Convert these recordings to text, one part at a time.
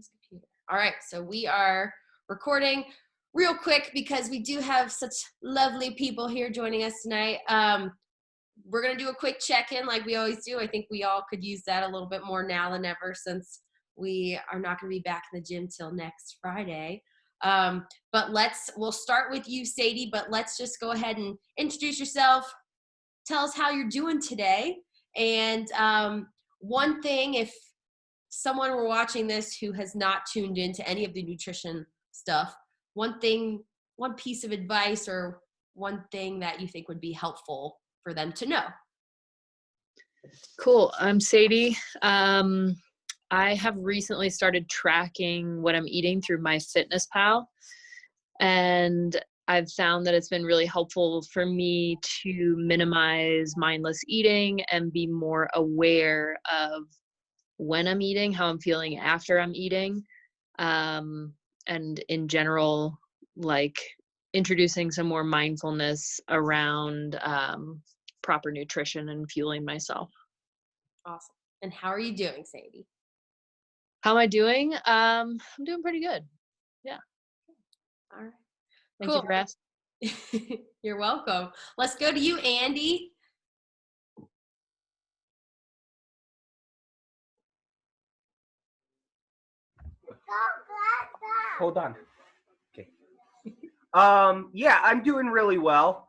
this computer. All right, so we are recording real quick because we do have such lovely people here joining us tonight. We're going to do a quick check-in like we always do. I think we all could use that a little bit more now than ever since we are not going to be back in the gym till next Friday. But we'll start with you, Sadie, but let's just go ahead and introduce yourself. Tell us how you're doing today. And one thing, if someone were watching this who has not tuned into any of the nutrition stuff, one piece of advice or one thing that you think would be helpful for them to know. Cool. I'm Sadie. I have recently started tracking what I'm eating through MyFitnessPal, and I've found that it's been really helpful for me to minimize mindless eating and be more aware of when I'm eating, how I'm feeling after I'm eating, and in general, like introducing some more mindfulness around proper nutrition and fueling myself. Awesome. And how are you doing, Sadie? How am I doing? I'm doing pretty good. Yeah. All right. Thank you for asking. You're welcome. Let's go to you, Andy. Hold on. Okay. Yeah, I'm doing really well.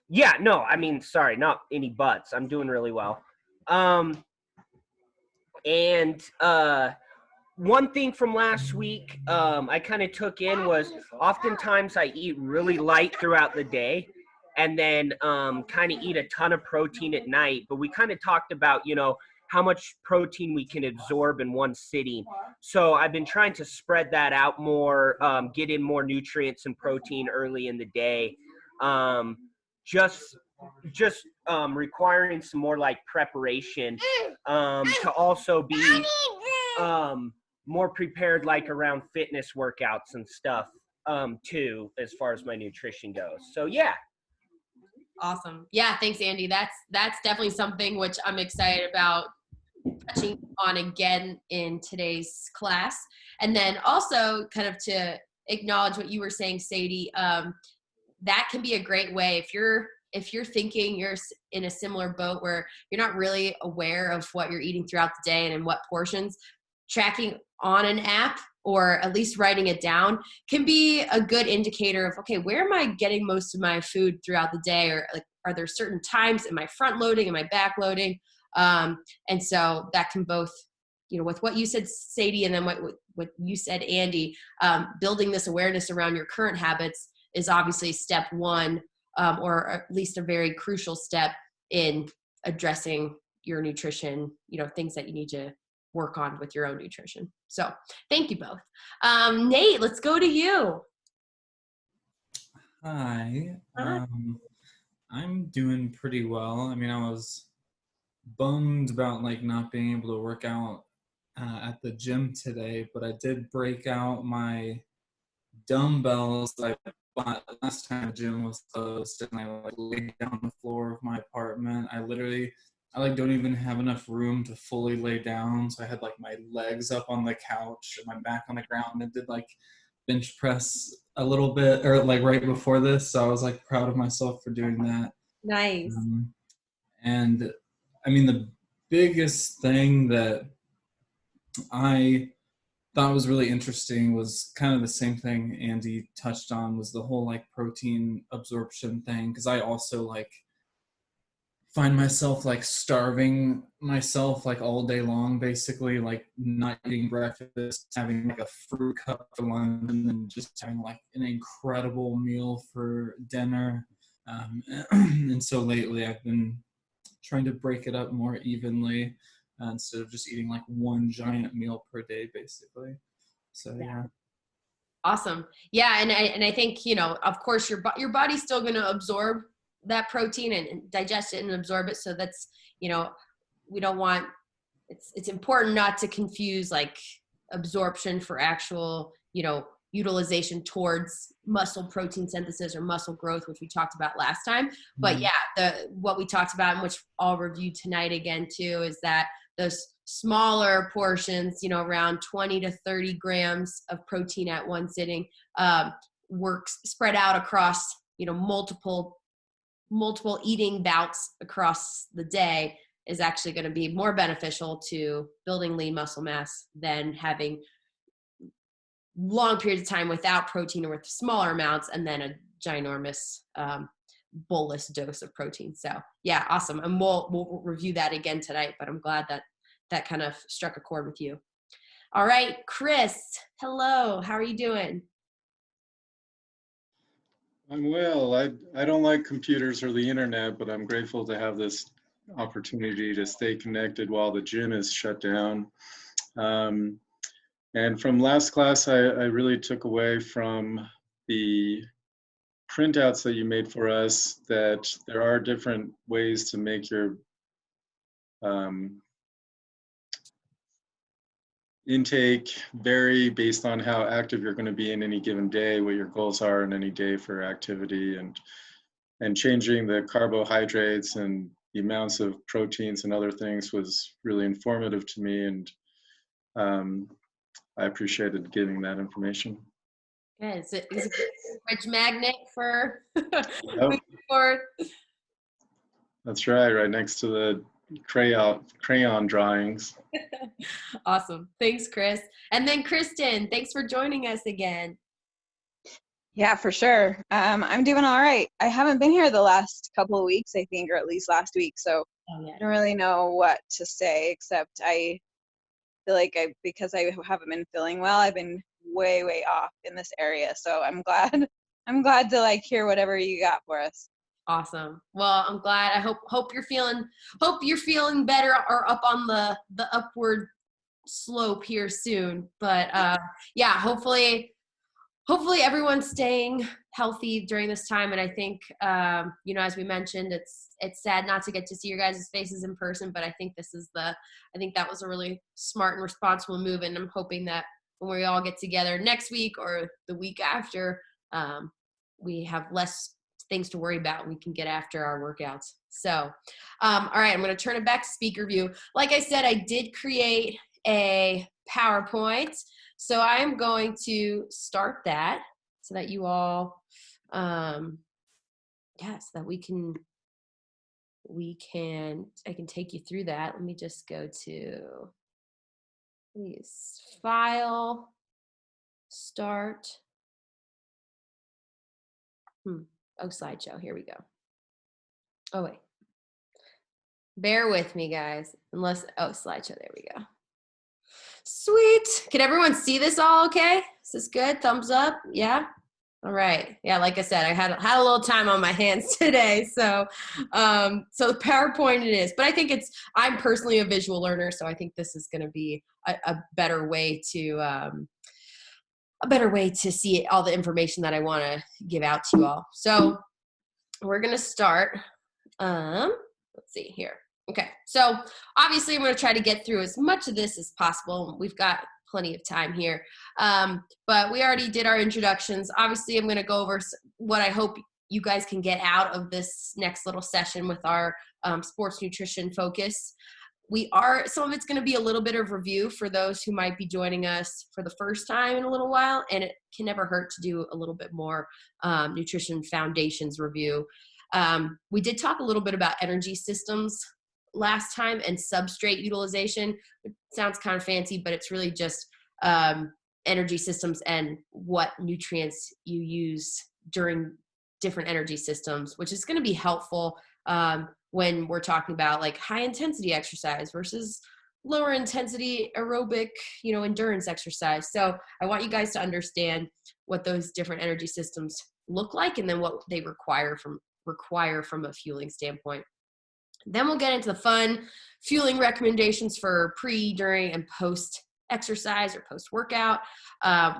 Yeah, no, I mean, sorry, not any buts. I'm doing really well. One thing from last week I kind of took in was oftentimes I eat really light throughout the day and then kind of eat a ton of protein at night. But we kind of talked about, how much protein we can absorb in one sitting. So I've been trying to spread that out more, get in more nutrients and protein early in the day. Just requiring some more like preparation to also be more prepared, like around fitness workouts and stuff too, as far as my nutrition goes. So yeah. Awesome. Yeah, thanks, Andy. That's definitely something which I'm excited about touching on again in today's class. And then also kind of to acknowledge what you were saying, Sadie, that can be a great way if you're thinking you're in a similar boat where you're not really aware of what you're eating throughout the day and in what portions. Tracking on an app or at least writing it down can be a good indicator of, okay, where am I getting most of my food throughout the day? Or like, are there certain times, am I front loading, am I back loading? And so that can both, with what you said, Sadie, and then what you said, Andy, building this awareness around your current habits is obviously step one, or at least a very crucial step in addressing your nutrition, things that you need to work on with your own nutrition. So thank you both. Nate, let's go to you. Hi. I'm doing pretty well. I mean, I was bummed about not being able to work out at the gym today, but I did break out my dumbbells that I bought last time the gym was closed, and I laid down on the floor of my apartment. I don't even have enough room to fully lay down, so I had my legs up on the couch and my back on the ground, and did bench press a little bit, or right before this, so I was proud of myself for doing that. Nice. And I mean, the biggest thing that I thought was really interesting was kind of the same thing Andy touched on, was the whole protein absorption thing, because I also find myself starving myself all day long, basically, not eating breakfast, having a fruit cup for lunch, and then just having an incredible meal for dinner. And so lately I've been trying to break it up more evenly instead of just eating one giant meal per day, basically. So yeah. Awesome. Yeah, and I think of course your body's still going to absorb that protein and digest it and absorb it. So that's we don't want it's important not to confuse absorption for actual utilization towards muscle protein synthesis or muscle growth, which we talked about last time. But yeah, what we talked about and which I'll review tonight again too is that those smaller portions, you know, around 20 to 30 grams of protein at one sitting, works spread out across, you know, multiple eating bouts across the day is actually going to be more beneficial to building lean muscle mass than having long periods of time without protein or with smaller amounts and then a ginormous bolus dose of protein. So yeah, awesome. And we'll review that again tonight, but I'm glad that kind of struck a chord with you. All right, Chris, hello. How are you doing? I'm well. I don't like computers or the internet, but I'm grateful to have this opportunity to stay connected while the gym is shut down. And from last class, I really took away from the printouts that you made for us that there are different ways to make your intake vary based on how active you're going to be in any given day, what your goals are in any day for activity, and changing the carbohydrates and the amounts of proteins and other things was really informative to me, and I appreciated getting that information. Yeah, is it a fridge magnet for Yep, moving forward? that's right next to the crayon drawings. Awesome. Thanks, Chris. And then Kristen, thanks for joining us again. Yeah, for sure. I'm doing all right. I haven't been here the last couple of weeks, I think, or at least last week. So I don't really know what to say, except I feel like because I haven't been feeling well, I've been way off in this area. So I'm glad to like hear whatever you got for us. Awesome. Well, I'm glad. I hope you're feeling better or up on the upward slope here soon. But yeah, hopefully everyone's staying healthy during this time. And I think you know, as we mentioned, it's sad not to get to see your guys' faces in person, but I think that was a really smart and responsible move, and I'm hoping that when we all get together next week or the week after, we have less things to worry about. We can get after our workouts. So, all right, I'm going to turn it back to speaker view. Like I said, I did create a PowerPoint. So I'm going to start that so that you all, so that I can take you through that. Let me just go to, please, file, start. Oh, slideshow. Here we go. Oh, wait. Bear with me, guys. Slideshow. There we go. Sweet. Can everyone see this all okay? Is this good? Thumbs up? Yeah? All right. Yeah, like I said, I had a little time on my hands today. So PowerPoint it is. But I think I'm personally a visual learner, so I think this is going to be a better way to see all the information that I want to give out to you all. So we're going to start. Let's see here. Okay, so obviously I'm going to try to get through as much of this as possible. We've got plenty of time here. But we already did our introductions. Obviously, I'm going to go over what I hope you guys can get out of this next little session with our sports nutrition focus. Some of it's going to be a little bit of review for those who might be joining us for the first time in a little while, and it can never hurt to do a little bit more nutrition foundations review. We did talk a little bit about energy systems last time and substrate utilization. It sounds kind of fancy, but it's really just energy systems and what nutrients you use during different energy systems, which is going to be helpful when we're talking about like high intensity exercise versus lower intensity aerobic, endurance exercise. So I want you guys to understand what those different energy systems look like and then what they require from a fueling standpoint. Then we'll get into the fun fueling recommendations for pre, during, and post exercise or post workout,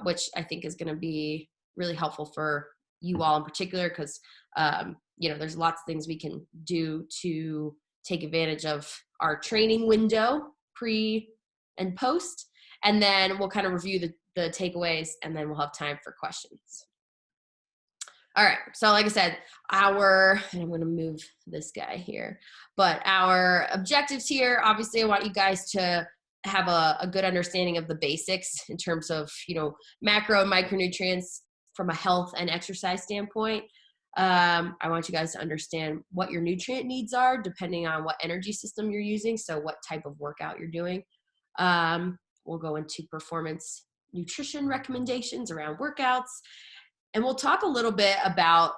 which I think is going to be really helpful for you all in particular because, there's lots of things we can do to take advantage of our training window pre and post. And then we'll kind of review the takeaways and then we'll have time for questions. All right. So like I said, and I'm going to move this guy here, but our objectives here, obviously I want you guys to have a good understanding of the basics in terms of, macro and micronutrients from a health and exercise standpoint. I want you guys to understand what your nutrient needs are depending on what energy system you're using. So what type of workout you're doing. We'll go into performance nutrition recommendations around workouts. And we'll talk a little bit about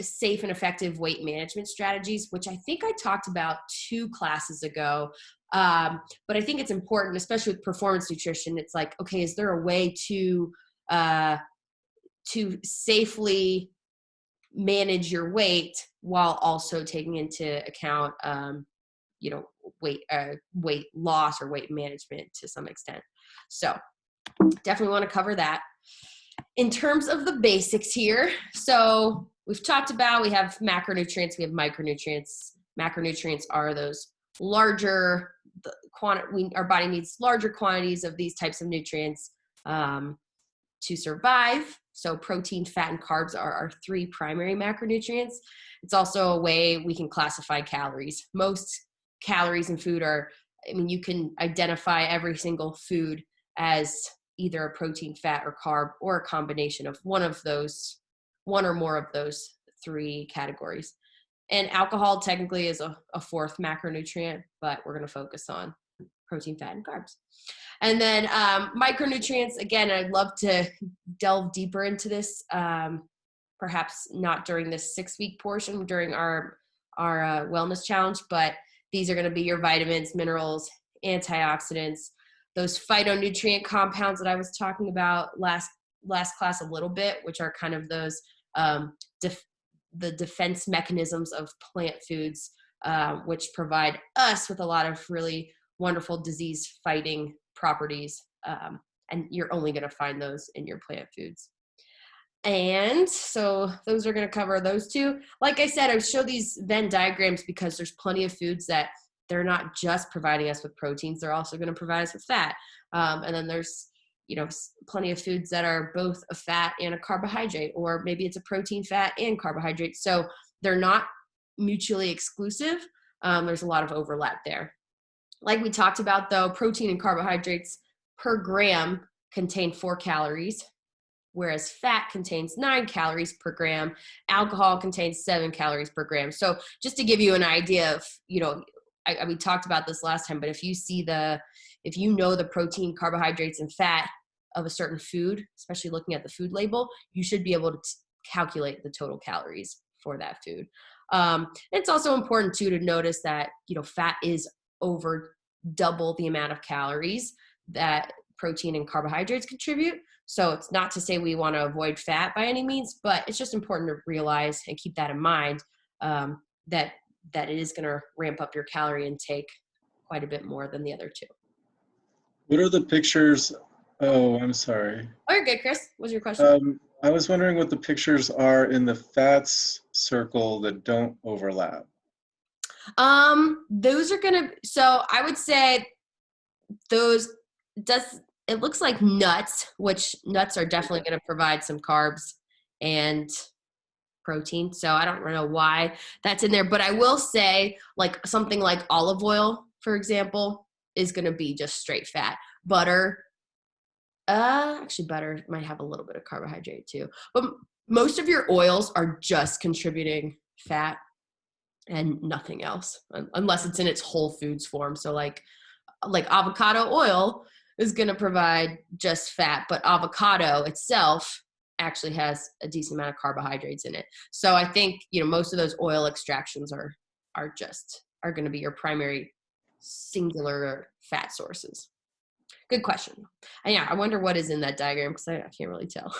safe and effective weight management strategies, which I think I talked about 2 classes ago. But I think it's important, especially with performance nutrition. It's like, okay, is there a way to safely manage your weight while also taking into account, weight loss or weight management to some extent. So definitely want to cover that. In terms of the basics here, so we've talked about, we have macronutrients, we have micronutrients. Macronutrients are those larger, our body needs larger quantities of these types of nutrients to survive. So protein, fat, and carbs are our 3 primary macronutrients. It's also a way we can classify calories. Most calories in food you can identify every single food as either a protein, fat, or carb, or a combination of one or more of those 3 categories. And alcohol technically is a 4th macronutrient, but we're going to focus on protein, fat, and carbs. And then micronutrients, again, I'd love to delve deeper into this, perhaps not during this 6-week portion, during our wellness challenge, but these are going to be your vitamins, minerals, antioxidants, those phytonutrient compounds that I was talking about last class a little bit, which are kind of those the defense mechanisms of plant foods, which provide us with a lot of really wonderful disease fighting properties. And you're only going to find those in your plant foods. And so those are going to cover those 2. Like I said, I show these Venn diagrams because there's plenty of foods that they're not just providing us with proteins, they're also going to provide us with fat. And then there's, plenty of foods that are both a fat and a carbohydrate, or maybe it's a protein, fat, and carbohydrate. So they're not mutually exclusive. There's a lot of overlap there. Like we talked about though, protein and carbohydrates per gram contain 4 calories, whereas fat contains 9 calories per gram. Alcohol contains 7 calories per gram. So just to give you an idea of, we talked about this last time, but if you know the protein, carbohydrates, and fat of a certain food, especially looking at the food label, you should be able to calculate the total calories for that food. It's also important too to notice that, fat is over double the amount of calories that protein and carbohydrates contribute. So it's not to say we want to avoid fat by any means, but it's just important to realize and keep that in mind, that it is going to ramp up your calorie intake quite a bit more than the other 2. What are the pictures? Oh, I'm sorry. Oh, you're good, Chris. What's your question? I was wondering what the pictures are in the fats circle that don't overlap. Those are going to, so I would say it looks like nuts, which nuts are definitely going to provide some carbs and protein. So I don't know why that's in there, but I will say like something like olive oil, for example, is going to be just straight fat. Butter, actually butter might have a little bit of carbohydrate too, but most of your oils are just contributing fat and nothing else, unless it's in its whole foods form. So like avocado oil is going to provide just fat, but avocado itself actually has a decent amount of carbohydrates in it. So I think, most of those oil extractions are going to be your primary singular fat sources. Good question. And yeah, I wonder what is in that diagram because I can't really tell.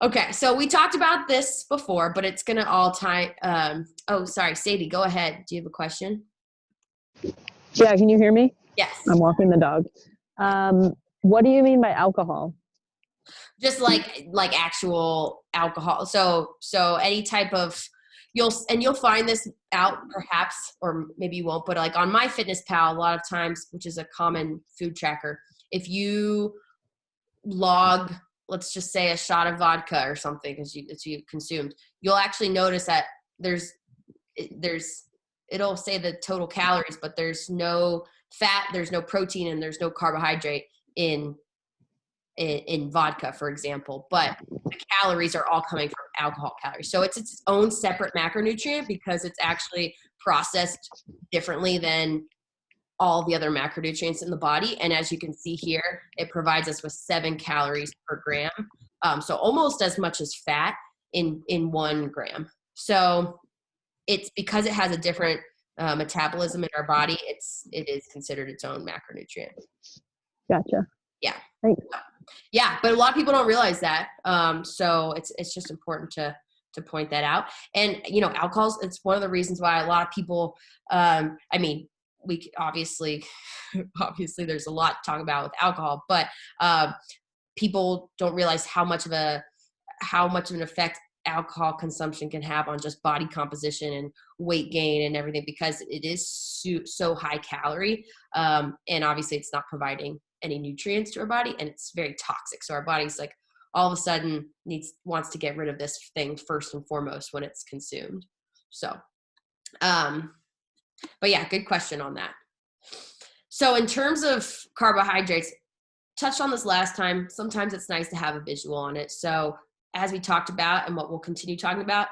Okay, so we talked about this before, but it's going to all tie. Oh, sorry, Sadie, go ahead. Do you have a question? Yeah, can you hear me? Yes. I'm walking the dog. What do you mean by alcohol? Just like actual alcohol. So any type of, you'll find this out perhaps, or maybe you won't, but like on MyFitnessPal, a lot of times, which is a common food tracker, if you log let's just say a shot of vodka or something as you consumed, you'll actually notice that it'll say the total calories, but there's no fat, there's no protein, and there's no carbohydrate in vodka, for example, but the calories are all coming from alcohol calories. So it's its own separate macronutrient because it's actually processed differently than all the other macronutrients in the body. And as you can see here, it provides us with 7 calories per gram. So almost as much as fat in 1 gram. So it's because it has a different metabolism in our body, it is considered its own macronutrient. Gotcha. Yeah. Thanks. Yeah, but a lot of people don't realize that. So it's just important to point that out. And alcohols, it's one of the reasons why a lot of people, we obviously there's a lot to talk about with alcohol, but people don't realize how much of an effect alcohol consumption can have on just body composition and weight gain and everything, because it is so high calorie, and obviously it's not providing any nutrients to our body, and it's very toxic. So our body's like all of a sudden wants to get rid of this thing first and foremost when it's consumed. So but yeah, good question on that. So in terms of carbohydrates, touched on this last time, sometimes it's nice to have a visual on it. So as we talked about, and what we'll continue talking about,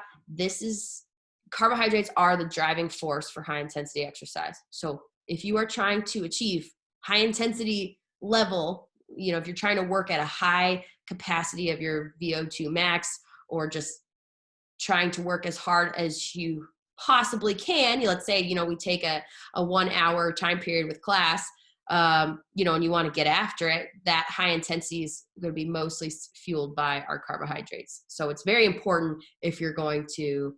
carbohydrates are the driving force for high intensity exercise. So if you are trying to achieve high intensity level, if you're trying to work at a high capacity of your VO2 max, or just trying to work as hard as you possibly can, let's say, we take a 1 hour time period with class, and you want to get after it, that high intensity is going to be mostly fueled by our carbohydrates. So it's very important if you're going to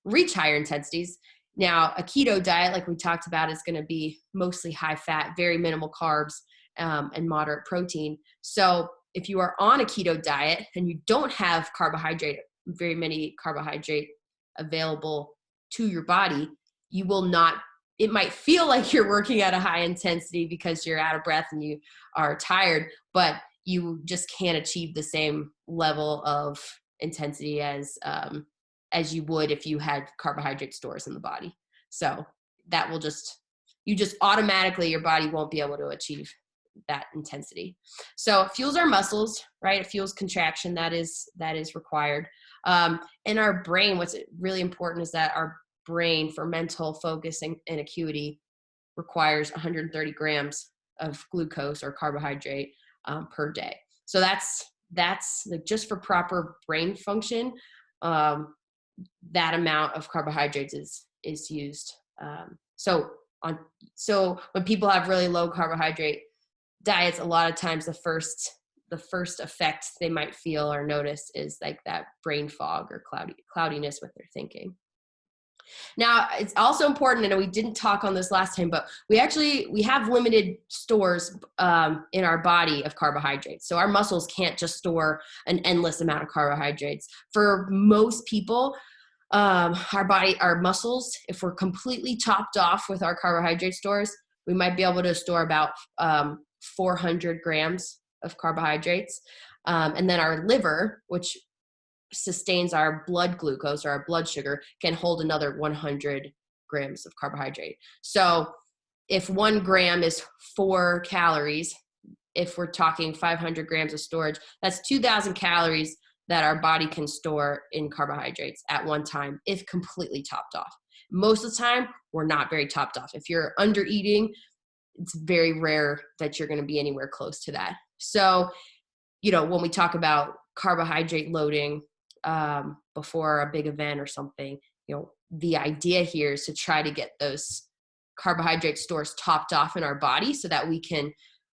reach higher intensities. Now, a keto diet, like we talked about, is going to be mostly high fat, very minimal carbs, and moderate protein. So if you are on a keto diet and you don't have very many carbohydrate available to your body, you will not, it might feel like you're working at a high intensity because you're out of breath and you are tired, but you just can't achieve the same level of intensity as you would if you had carbohydrate stores in the body. So that will automatically, your body won't be able to achieve that intensity. So it fuels our muscles, right? It fuels contraction that is required. In our brain, what's really important is that our brain, for mental focus and acuity, requires 130 grams of glucose or carbohydrate per day. So that's like just for proper brain function. That amount of carbohydrates is used. So when people have really low carbohydrate diets, a lot of times the first effect they might feel or notice is like that brain fog or cloudiness with their thinking. Now, it's also important, and we didn't talk on this last time, but we have limited stores in our body of carbohydrates. So our muscles can't just store an endless amount of carbohydrates. For most people, our muscles, if we're completely topped off with our carbohydrate stores, we might be able to store about 400 grams of carbohydrates. And then our liver, which sustains our blood glucose or our blood sugar, can hold another 100 grams of carbohydrate. So if 1 gram is 4 calories, if we're talking 500 grams of storage, that's 2,000 calories that our body can store in carbohydrates at one time if completely topped off. Most of the time, we're not very topped off. If you're under eating, it's very rare that you're going to be anywhere close to that. So, when we talk about carbohydrate loading before a big event or something, the idea here is to try to get those carbohydrate stores topped off in our body so that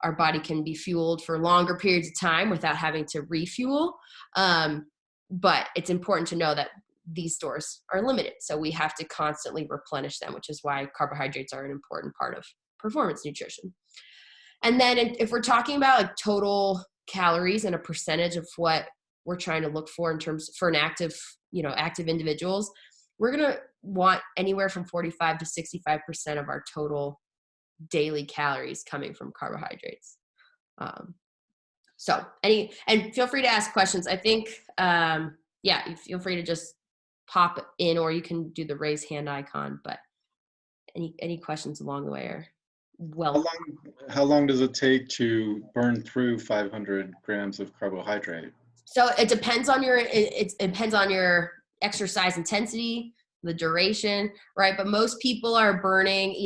our body can be fueled for longer periods of time without having to refuel. But it's important to know that these stores are limited. So we have to constantly replenish them, which is why carbohydrates are an important part of performance nutrition. And then if we're talking about like total calories and a percentage of what we're trying to look for in terms for an active individuals, we're going to want anywhere from 45 to 65% of our total daily calories coming from carbohydrates. So and feel free to ask questions. I think, you feel free to just pop in, or you can do the raise hand icon, but any questions along the way are well. How long does it take to burn through 500 grams of carbohydrate? So it depends on it depends on your exercise intensity, the duration, right? But most people are burning,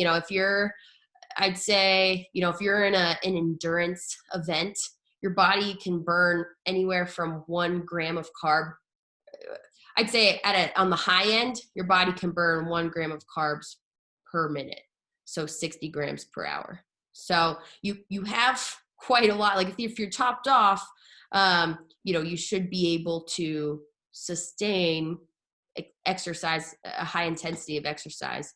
I'd say, if you're in an endurance event, your body can burn anywhere from 1 gram of carb. I'd say on the high end, your body can burn 1 gram of carbs per minute. So 60 grams per hour. So you have quite a lot. Like if you're topped off, you should be able to sustain exercise, a high intensity of exercise,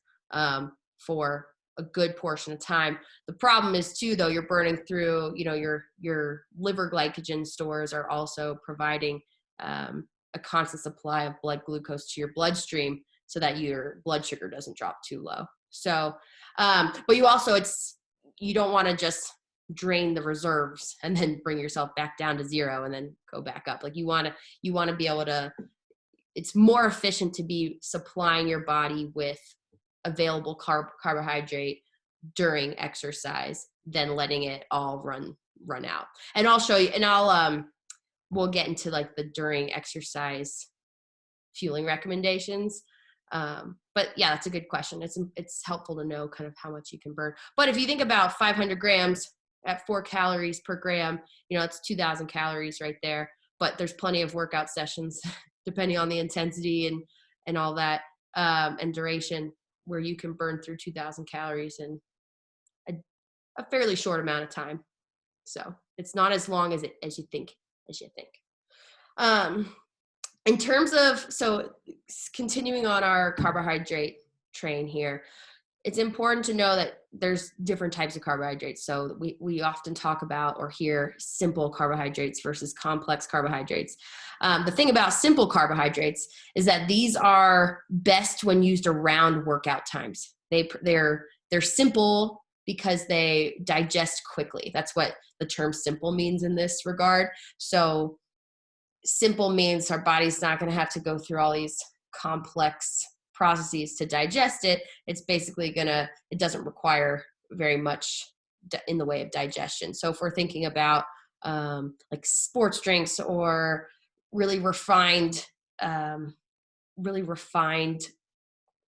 for a good portion of time. The problem is too, though, you're burning through, your liver glycogen stores are also providing a constant supply of blood glucose to your bloodstream so that your blood sugar doesn't drop too low. So, but you don't want to just drain the reserves and then bring yourself back down to 0 and then go back up. Like you want to be able to, it's more efficient to be supplying your body with available carbohydrate during exercise than letting it all run out. And I'll show you, and we'll get into like the during exercise fueling recommendations. But yeah, that's a good question. It's helpful to know kind of how much you can burn. But if you think about 500 grams at 4 calories per gram, it's 2,000 calories right there. But there's plenty of workout sessions depending on the intensity and all that, and duration, where you can burn through 2,000 calories in a fairly short amount of time. So it's not as long as you think. In terms of, continuing on our carbohydrate train here, it's important to know that there's different types of carbohydrates. So we often talk about or hear simple carbohydrates versus complex carbohydrates. The thing about simple carbohydrates is that these are best when used around workout times. They're simple because they digest quickly. That's what the term simple means in this regard. So simple means our body's not going to have to go through all these complex processes to digest it. It's basically it doesn't require very much in the way of digestion. So if we're thinking about like sports drinks or really refined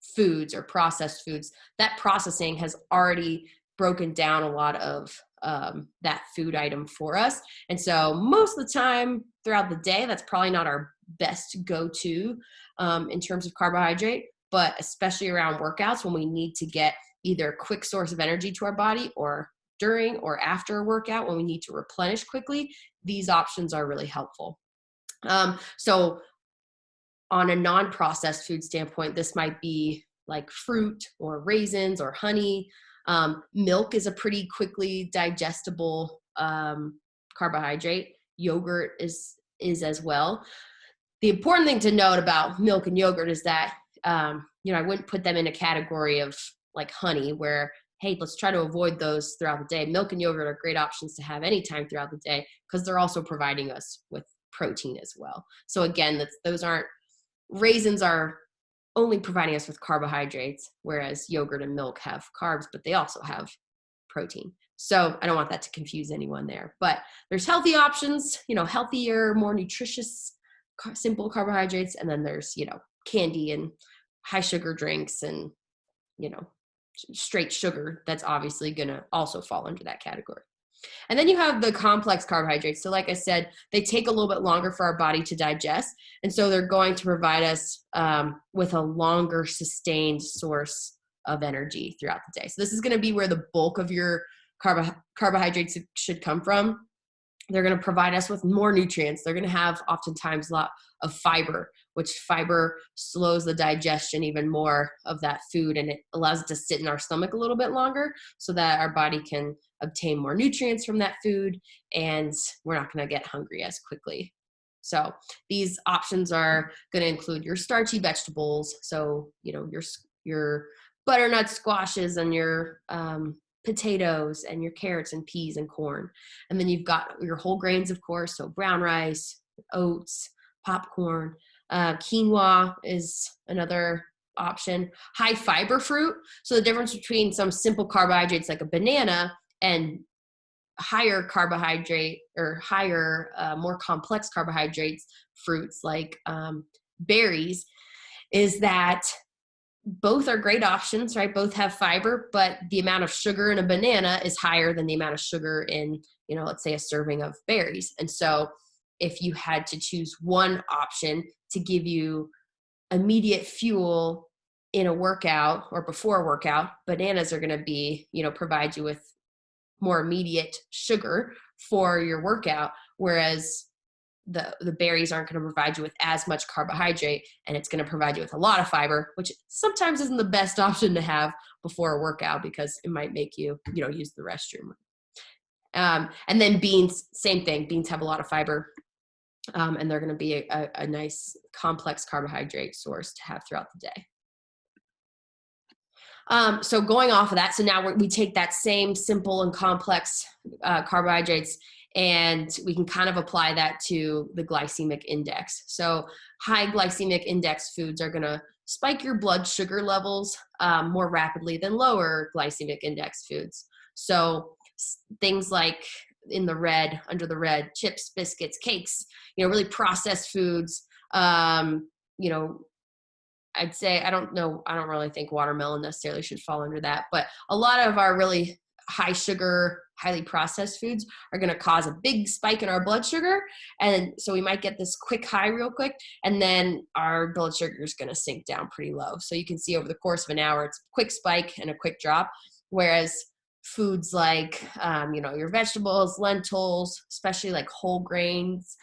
foods or processed foods, that processing has already broken down a lot of that food item for us. And so most of the time throughout the day, that's probably not our best go-to in terms of carbohydrate, but especially around workouts when we need to get either a quick source of energy to our body, or during or after a workout when we need to replenish quickly, these options are really helpful. So on a non-processed food standpoint, this might be like fruit or raisins or honey. Milk is a pretty quickly digestible carbohydrate. Yogurt is as well. The important thing to note about milk and yogurt is that, I wouldn't put them in a category of like honey where, hey, let's try to avoid those throughout the day. Milk and yogurt are great options to have anytime throughout the day because they're also providing us with protein as well. So again, raisins are only providing us with carbohydrates, whereas yogurt and milk have carbs, but they also have protein. So I don't want that to confuse anyone there. But there's healthy options, healthier, more nutritious, simple carbohydrates. And then there's, candy and high sugar drinks and, straight sugar. That's obviously going to also fall under that category. And then you have the complex carbohydrates. So like I said, they take a little bit longer for our body to digest. And so they're going to provide us with a longer sustained source of energy throughout the day. So this is going to be where the bulk of your carbohydrates should come from. They're going to provide us with more nutrients. They're going to have oftentimes a lot of fiber, which fiber slows the digestion even more of that food, and it allows it to sit in our stomach a little bit longer so that our body can obtain more nutrients from that food, and we're not going to get hungry as quickly. So these options are going to include your starchy vegetables. So, your butternut squashes and your potatoes and your carrots and peas and corn. And then you've got your whole grains, of course, so brown rice, oats, popcorn. Quinoa is another option. High fiber fruit. So the difference between some simple carbohydrates like a banana and higher carbohydrate or higher, more complex carbohydrates, fruits like berries, is that both are great options, right? Both have fiber, but the amount of sugar in a banana is higher than the amount of sugar in, let's say a serving of berries. And so if you had to choose one option to give you immediate fuel in a workout or before a workout, bananas are going to be, provide you with more immediate sugar for your workout, whereas the berries aren't going to provide you with as much carbohydrate, and it's going to provide you with a lot of fiber, which sometimes isn't the best option to have before a workout because it might make you, use the restroom. And then beans, same thing. Beans have a lot of fiber, and they're going to be a nice complex carbohydrate source to have throughout the day. So going off of that, so now we take that same simple and complex carbohydrates, and we can kind of apply that to the glycemic index. So high glycemic index foods are going to spike your blood sugar levels more rapidly than lower glycemic index foods. So things like in the red, under the red, chips, biscuits, cakes, really processed foods, I'd say, I don't really think watermelon necessarily should fall under that, but a lot of our really high sugar, highly processed foods are going to cause a big spike in our blood sugar. And so we might get this quick high real quick, and then our blood sugar is going to sink down pretty low. So you can see over the course of an hour, it's a quick spike and a quick drop. Whereas foods like, your vegetables, lentils, especially like whole grains,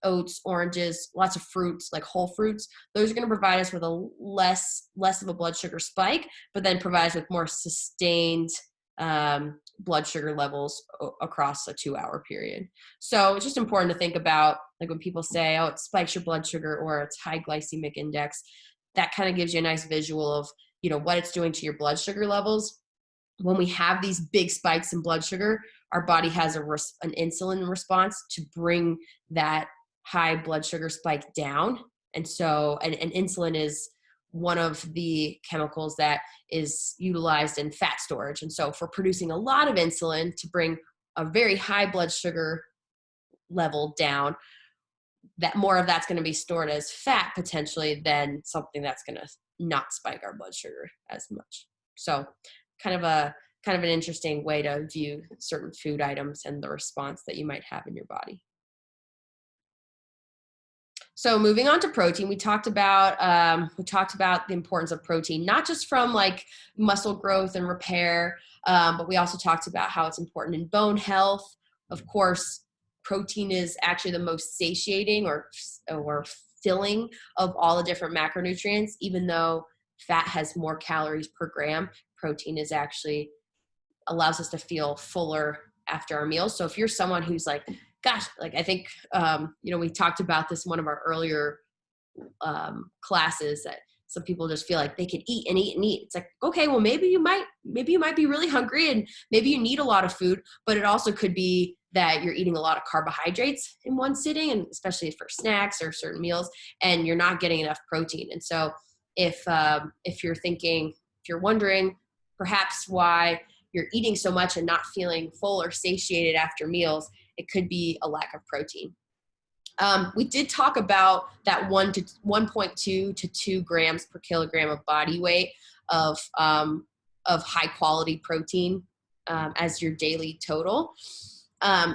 oats, oranges, lots of fruits, like whole fruits, those are going to provide us with a less of a blood sugar spike, but then provide us with more sustained blood sugar levels across a 2-hour period. So it's just important to think about, like when people say, oh, it spikes your blood sugar or it's high glycemic index, that kind of gives you a nice visual of, what it's doing to your blood sugar levels. When we have these big spikes in blood sugar, our body has an insulin response to bring that high blood sugar spike down. And so, and insulin is one of the chemicals that is utilized in fat storage. And so if we're producing a lot of insulin to bring a very high blood sugar level down, that more of that's going to be stored as fat potentially than something that's going to not spike our blood sugar as much. So kind of an interesting way to view certain food items and the response that you might have in your body. So moving on to protein, we talked about the importance of protein, not just from like muscle growth and repair, but we also talked about how it's important in bone health. Of course, protein is actually the most satiating or filling of all the different macronutrients. Even though fat has more calories per gram, protein is actually allows us to feel fuller after our meals. So if you're someone who's like, gosh, like I think, we talked about this in one of our earlier classes, that some people just feel like they could eat and eat and eat. It's like, okay, well, maybe you might be really hungry and maybe you need a lot of food, but it also could be that you're eating a lot of carbohydrates in one sitting, and especially for snacks or certain meals, and you're not getting enough protein. And so if you're wondering perhaps why you're eating so much and not feeling full or satiated after meals, it could be a lack of protein. We did talk about that 1.2 to 2 grams per kilogram of body weight of high quality protein as your daily total.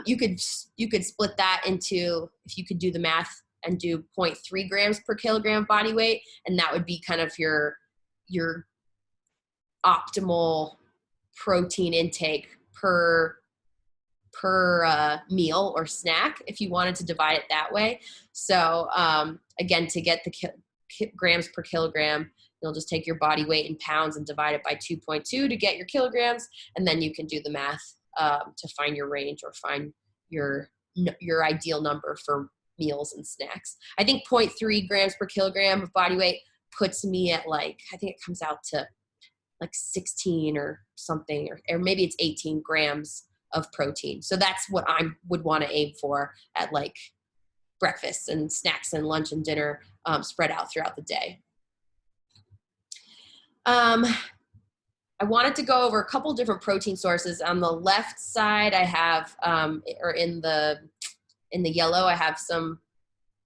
You could split that into, if you could do the math and do 0.3 grams per kilogram body weight, and that would be kind of your optimal protein intake per meal or snack, if you wanted to divide it that way. So again, to get the grams per kilogram, you'll just take your body weight in pounds and divide it by 2.2 to get your kilograms, and then you can do the math to find your range or find your ideal number for meals and snacks. I think 0.3 grams per kilogram of body weight puts me at, like, I think it comes out to like 16 or something, or maybe it's 18 grams of protein. So that's what I would want to aim for at like breakfast and snacks and lunch and dinner, spread out throughout the day. I wanted to go over a couple different protein sources. On the left side, I have, or in the yellow, I have some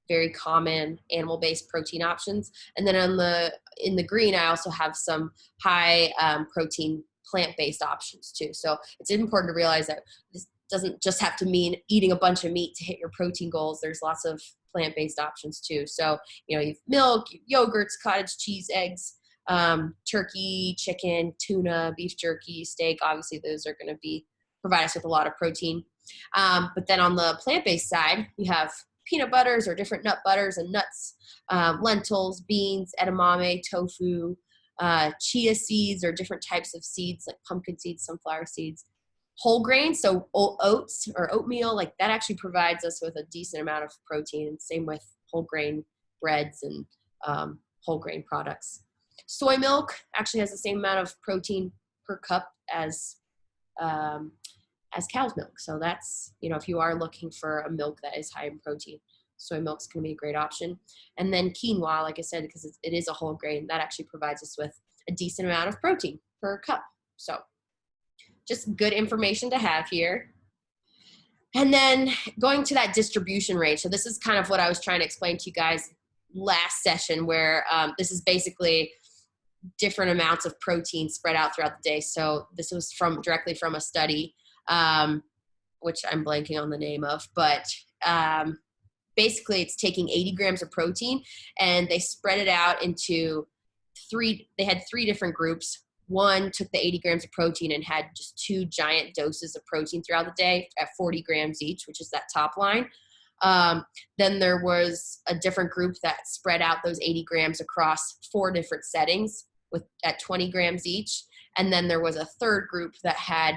very common animal-based protein options. And then in the green, I also have some high protein plant-based options too. So it's important to realize that this doesn't just have to mean eating a bunch of meat to hit your protein goals. There's lots of plant-based options too. So, you have milk, yogurts, cottage cheese, eggs, turkey, chicken, tuna, beef jerky, steak. Obviously, those are going to provide us with a lot of protein. But then on the plant-based side, we have peanut butters or different nut butters and nuts, lentils, beans, edamame, tofu, chia seeds or different types of seeds like pumpkin seeds, sunflower seeds, whole grains. So oats or oatmeal, like that actually provides us with a decent amount of protein. And same with whole grain breads and whole grain products. Soy milk actually has the same amount of protein per cup as cow's milk. So that's, if you are looking for a milk that is high in protein, soy milk's going to be a great option. And then quinoa, like I said, because it is a whole grain, that actually provides us with a decent amount of protein per cup. So just good information to have here. And then going to that distribution range. So this is kind of what I was trying to explain to you guys last session, where this is basically different amounts of protein spread out throughout the day. So this was directly from a study, which I'm blanking on the name of, but basically it's taking 80 grams of protein and they spread it out into they had three different groups. One took the 80 grams of protein and had just 2 giant doses of protein throughout the day at 40 grams each, which is that top line. Then there was a different group that spread out those 80 grams across 4 different settings at 20 grams each. And then there was a third group that had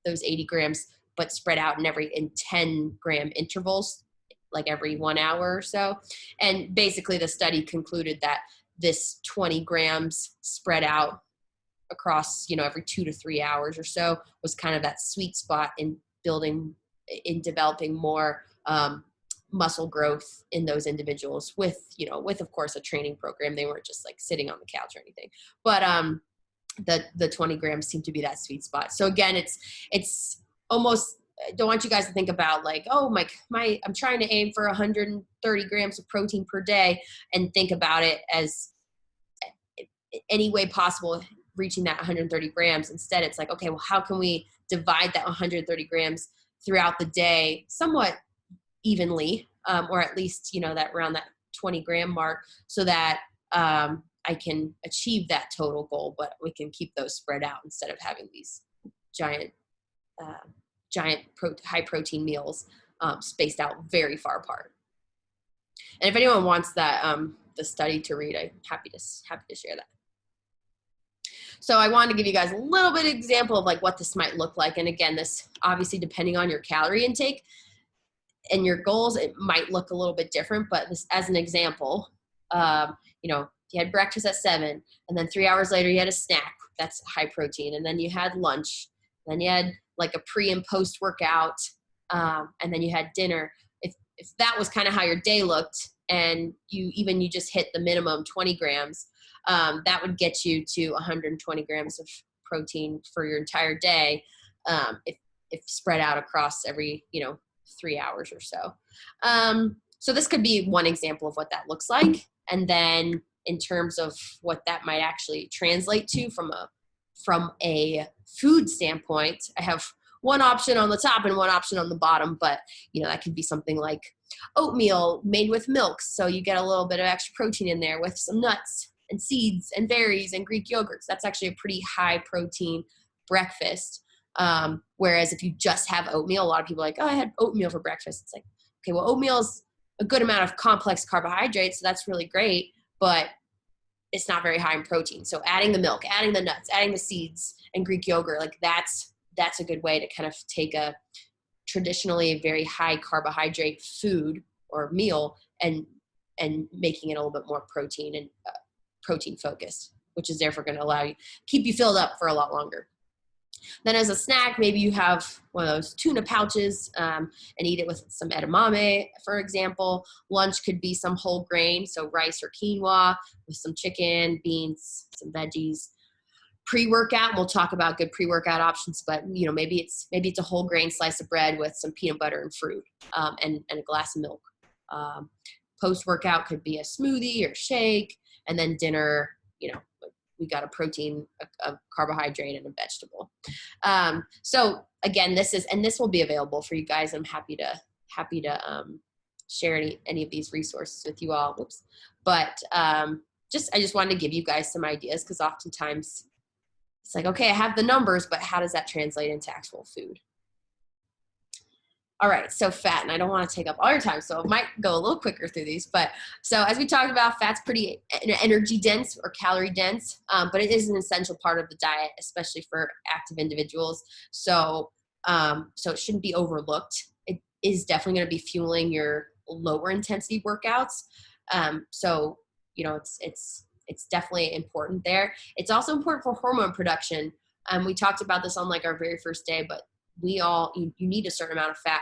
those 80 grams, but spread out in 10 gram intervals, like every 1 hour or so. And basically the study concluded that this 20 grams spread out across, every 2 to 3 hours or so was kind of that sweet spot in developing more, muscle growth in those individuals with of course a training program. They weren't just like sitting on the couch or anything, but the 20 grams seemed to be that sweet spot. So again, it's almost, I don't want you guys to think about like, oh I'm trying to aim for 130 grams of protein per day and think about it as any way possible reaching that 130 grams. Instead, it's like, okay, well, how can we divide that 130 grams throughout the day somewhat evenly, or at least, that around that 20 gram mark, so that I can achieve that total goal, but we can keep those spread out instead of having these giant high protein meals spaced out very far apart. And if anyone wants that the study to read, I'm happy to share that. So I wanted to give you guys a little bit of example of like what this might look like. And again, this obviously depending on your calorie intake and your goals, it might look a little bit different, but this, as an example, you had breakfast at 7 and then 3 hours later you had a snack, that's high protein. And then you had lunch, then you had like a pre and post workout, and then you had dinner. If that was kind of how your day looked and you just hit the minimum 20 grams, that would get you to 120 grams of protein for your entire day, if spread out across every 3 hours or so. So this could be one example of what that looks like. And then in terms of what that might actually translate to from a food standpoint, I have one option on the top and one option on the bottom, but that could be something like oatmeal made with milk. So you get a little bit of extra protein in there with some nuts and seeds and berries and Greek yogurts. That's actually a pretty high protein breakfast. Whereas if you just have oatmeal, a lot of people are like, oh, I had oatmeal for breakfast. It's like, okay, well, oatmeal is a good amount of complex carbohydrates, so that's really great, but it's not very high in protein. So adding the milk, adding the nuts, adding the seeds and Greek yogurt, like that's a good way to kind of take a traditionally very high carbohydrate food or meal and making it a little bit more protein and protein focused. which is therefore going to allow you, keep you filled up for a lot longer. Then as a snack, maybe you have one of those tuna pouches and eat it with some edamame, for example. Lunch could be some whole grain, so rice or quinoa with some chicken, beans, some veggies. Pre-workout, we'll talk about good pre-workout options, but maybe it's a whole grain slice of bread with some peanut butter and fruit and a glass of milk. Post-workout could be a smoothie or shake, and then dinner, we got a protein, a carbohydrate, and a vegetable. So again, this will be available for you guys. I'm happy to share any of these resources with you all. Oops. But I just wanted to give you guys some ideas, because oftentimes it's like, okay, I have the numbers, but how does that translate into actual food? All right, so fat, and I don't want to take up all your time, so it might go a little quicker through these. But so as we talked about, fat's pretty energy dense or calorie dense, but it is an essential part of the diet, especially for active individuals. So it shouldn't be overlooked. It is definitely going to be fueling your lower intensity workouts. So it's definitely important there. It's also important for hormone production. We talked about this on like our very first day, but you need a certain amount of fat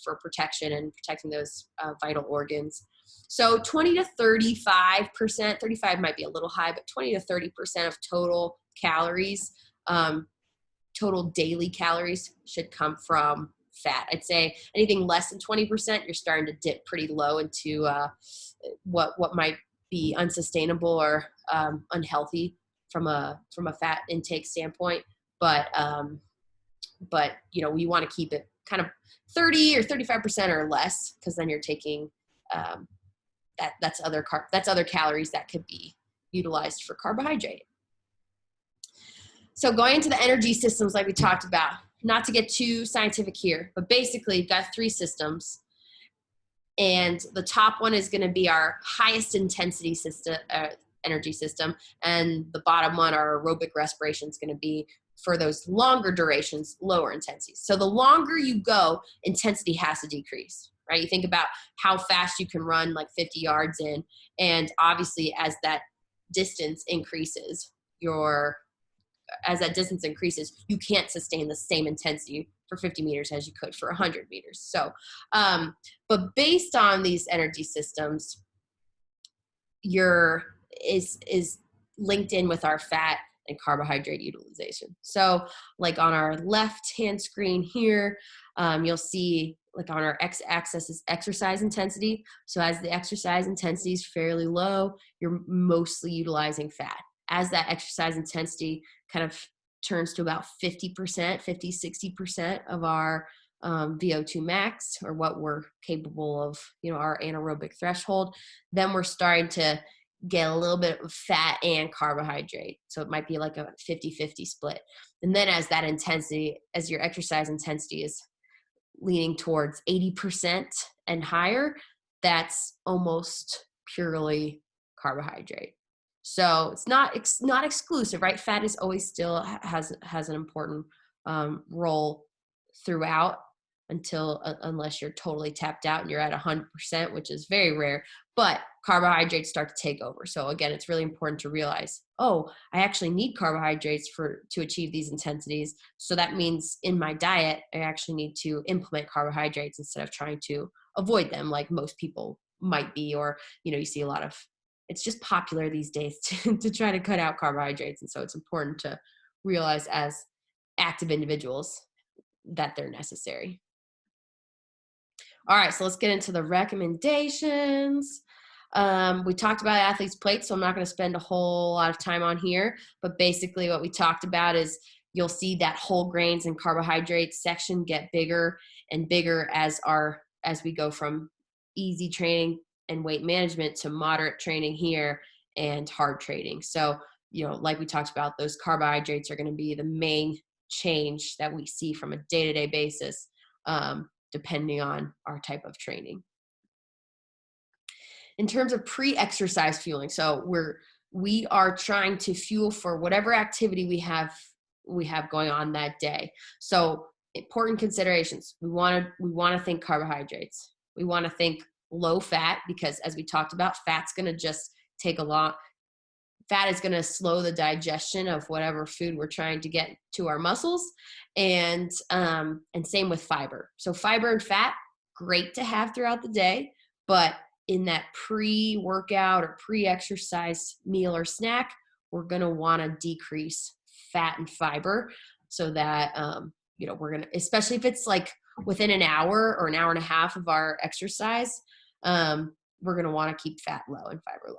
for protection and protecting those vital organs. So 20 to 35%, 35 might be a little high, but 20 to 30% of total calories, total daily calories should come from fat. I'd say anything less than 20%, you're starting to dip pretty low into what might be unsustainable or unhealthy from a fat intake standpoint. But we want to keep it kind of 30 or 35% or less, because then you're taking that's other calories that could be utilized for carbohydrate. So going into the energy systems, like we talked about, not to get too scientific here, but basically you've got three systems, and the top one is going to be our highest intensity system, energy system, and the bottom one, our aerobic respiration, is going to be for those longer durations, lower intensities. So the longer you go, intensity has to decrease, right? You think about how fast you can run like 50 yards in, and obviously as that distance increases, you can't sustain the same intensity for 50 meters as you could for 100 meters. So, but based on these energy systems, is linked in with our fat and carbohydrate utilization. So like on our left-hand screen here, you'll see like on our x-axis is exercise intensity. So as the exercise intensity is fairly low, you're mostly utilizing fat. As that exercise intensity kind of turns to about 50%, 50-60% of our VO2 max, or what we're capable of, our anaerobic threshold, then we're starting to get a little bit of fat and carbohydrate. So it might be like a 50-50 split. And then as your exercise intensity is leaning towards 80% and higher, that's almost purely carbohydrate. So it's not exclusive, right? Fat is always still has an important role throughout, unless you're totally tapped out and you're at 100%, which is very rare. But carbohydrates start to take over. So again, it's really important to realize, I actually need carbohydrates to achieve these intensities. So that means in my diet, I actually need to implement carbohydrates instead of trying to avoid them like most people might be, or, you see a lot of, it's just popular these days to try to cut out carbohydrates. And so it's important to realize as active individuals that they're necessary. All right, so let's get into the recommendations. We talked about athlete's plate, so I'm not going to spend a whole lot of time on here, but basically what we talked about is you'll see that whole grains and carbohydrates section get bigger and bigger as we go from easy training and weight management to moderate training here and hard training. So, like we talked about, those carbohydrates are going to be the main change that we see from a day-to-day basis, depending on our type of training. In terms of pre-exercise fueling, so we are trying to fuel for whatever activity we have going on that day. So important considerations. We want to think carbohydrates. We want to think low fat, because as we talked about, fat's going to just take a lot. fat is going to slow the digestion of whatever food we're trying to get to our muscles. And same with fiber. So fiber and fat, great to have throughout the day, but in that pre-workout or pre-exercise meal or snack, we're going to want to decrease fat and fiber so that, we're going to, especially if it's like within an hour or an hour and a half of our exercise, we're going to want to keep fat low and fiber low.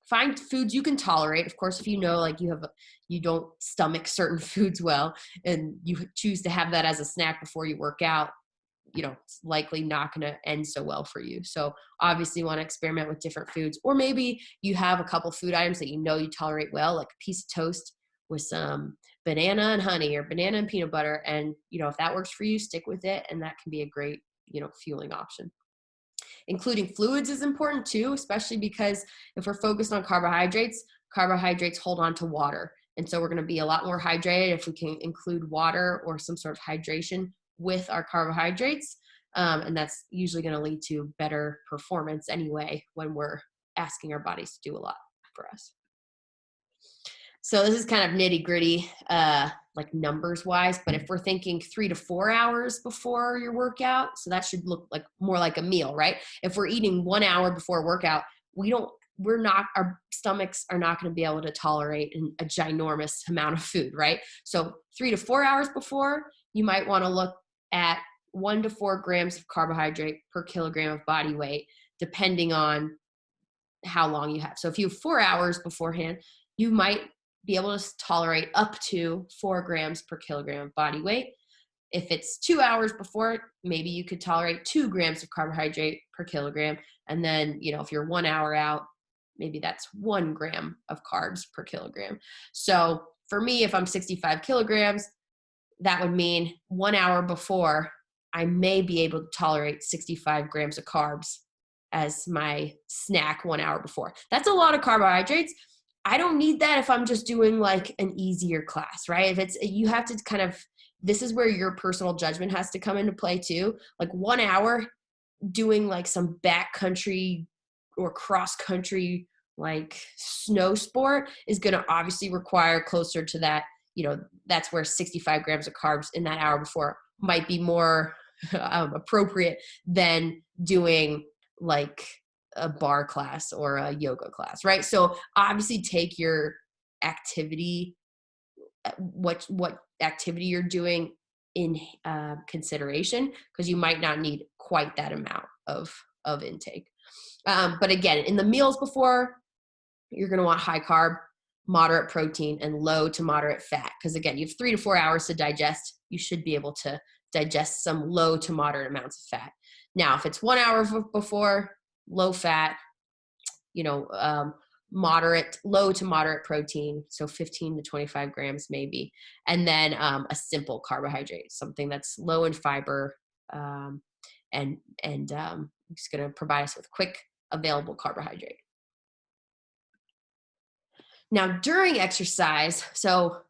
Find foods you can tolerate. Of course, if you know, like you don't stomach certain foods well, and you choose to have that as a snack before you work out, it's likely not going to end so well for you. So obviously you want to experiment with different foods, or maybe you have a couple food items that you tolerate well, like a piece of toast with some banana and honey or banana and peanut butter. And, if that works for you, stick with it. And that can be a great, fueling option. Including fluids is important too, especially because if we're focused on carbohydrates hold on to water. And so we're going to be a lot more hydrated if we can include water or some sort of hydration with our carbohydrates. And that's usually going to lead to better performance anyway when we're asking our bodies to do a lot for us. So this is kind of nitty gritty, like numbers wise, but if we're thinking 3 to 4 hours before your workout, so that should look like more like a meal, right? If we're eating 1 hour before a workout, our stomachs are not going to be able to tolerate a ginormous amount of food, right? So 3 to 4 hours before, you might want to look at 1 to 4 grams of carbohydrate per kilogram of body weight, depending on how long you have. So if you have 4 hours beforehand, you might be able to tolerate up to 4 grams per kilogram of body weight. If it's 2 hours before, maybe you could tolerate 2 grams of carbohydrate per kilogram. And then, if you're 1 hour out, maybe that's 1 gram of carbs per kilogram. So for me, if I'm 65 kilograms, that would mean 1 hour before, I may be able to tolerate 65 grams of carbs as my snack 1 hour before. That's a lot of carbohydrates. I don't need that if I'm just doing like an easier class, right? You have to this is where your personal judgment has to come into play too. Like 1 hour doing like some backcountry or cross country, like snow sport is going to obviously require closer to that. That's where 65 grams of carbs in that hour before might be more appropriate than doing like a bar class or a yoga class, right? So obviously take your activity, what activity you're doing in consideration, because you might not need quite that amount of intake. But again, in the meals before, you're going to want high carb, moderate protein, and low to moderate fat. Because again, you have 3 to 4 hours to digest. You should be able to digest some low to moderate amounts of fat. Now, if it's 1 hour before, low fat, moderate, low to moderate protein, so 15 to 25 grams maybe, and then a simple carbohydrate, something that's low in fiber, and just going to provide us with quick available carbohydrate. Now, during exercise, so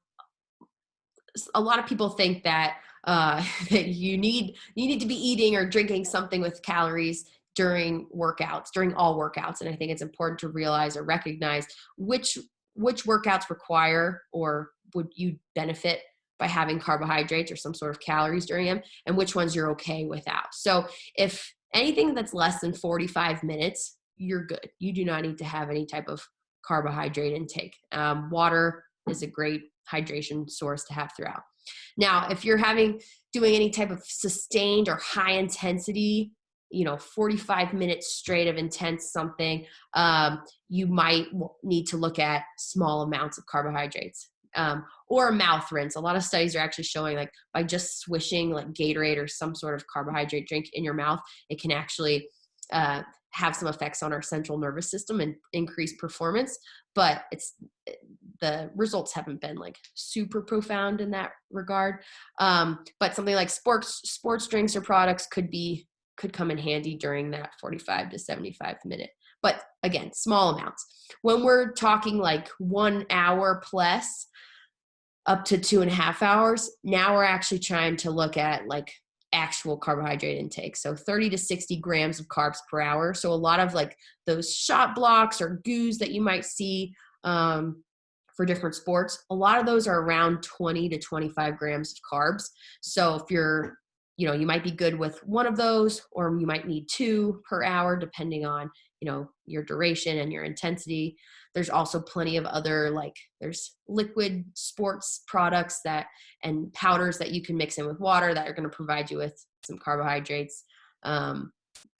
a lot of people think that that you need to be eating or drinking something with calories during all workouts. And I think it's important to realize or recognize which workouts require or would you benefit by having carbohydrates or some sort of calories during them, and which ones you're okay without. So if anything that's less than 45 minutes, you're good. You do not need to have any type of carbohydrate intake. Water is a great hydration source to have throughout. Now, if you're doing any type of sustained or high intensity, 45 minutes straight of intense something, you might need to look at small amounts of carbohydrates, or a mouth rinse. A lot of studies are actually showing like by just swishing like Gatorade or some sort of carbohydrate drink in your mouth, it can actually have some effects on our central nervous system and increase performance. But the results haven't been like super profound in that regard. But something like sports drinks or products could come in handy during that 45 to 75 minute. But again, small amounts. When we're talking like 1 hour plus up to 2.5 hours, now we're actually trying to look at like actual carbohydrate intake. So 30 to 60 grams of carbs per hour. So a lot of like those shot blocks or goos that you might see for different sports. A lot of those are around 20 to 25 grams of carbs. So if you're, you might be good with one of those, or you might need 2 per hour, depending on, your duration and your intensity. There's also plenty of other, there's liquid sports products and powders that you can mix in with water that are going to provide you with some carbohydrates.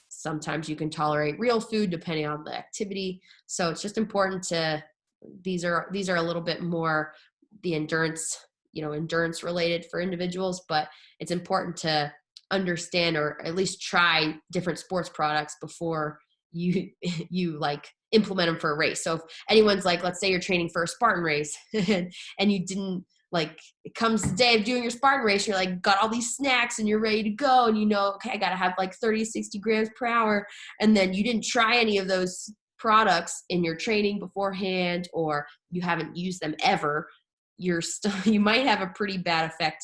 Sometimes you can tolerate real food depending on the activity. So it's just important these are a little bit more the endurance related for individuals, but it's important to understand or at least try different sports products before you implement them for a race. So if anyone's let's say you're training for a Spartan race and you didn't it comes the day of doing your Spartan race, you're got all these snacks and you're ready to go, and okay, I got to have 30 to 60 grams per hour. And then you didn't try any of those products in your training beforehand, or you haven't used them ever, you might have a pretty bad effect,